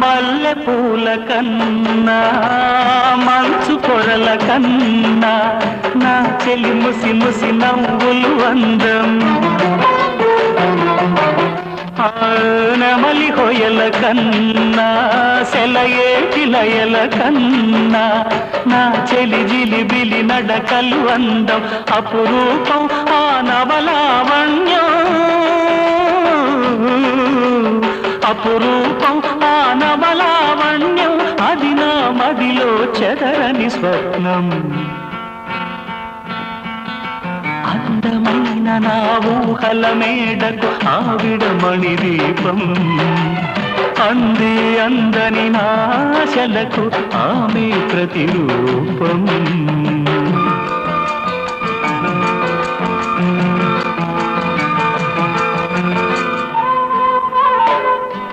మల్లె పూల కన్నా మంచు పొరల కన్నా నా చెలి ముసి ముసి నవ్వులు అందం నెమలి హొయల కన్నా సెలయేటి లయల కన్నా నా చెలి జిలిబిలి నడకలు అందం అపురూపం ఆ నవలావణ్యం అపురూపం ఆ నవలావణ్యం అది నా మదిలో చెదరని స్వప్నం అందమైన నా ఊహల మేడకు ఆవిడమణి దీపం అంది అందని నాశలకు ఆమె ప్రతిరూపం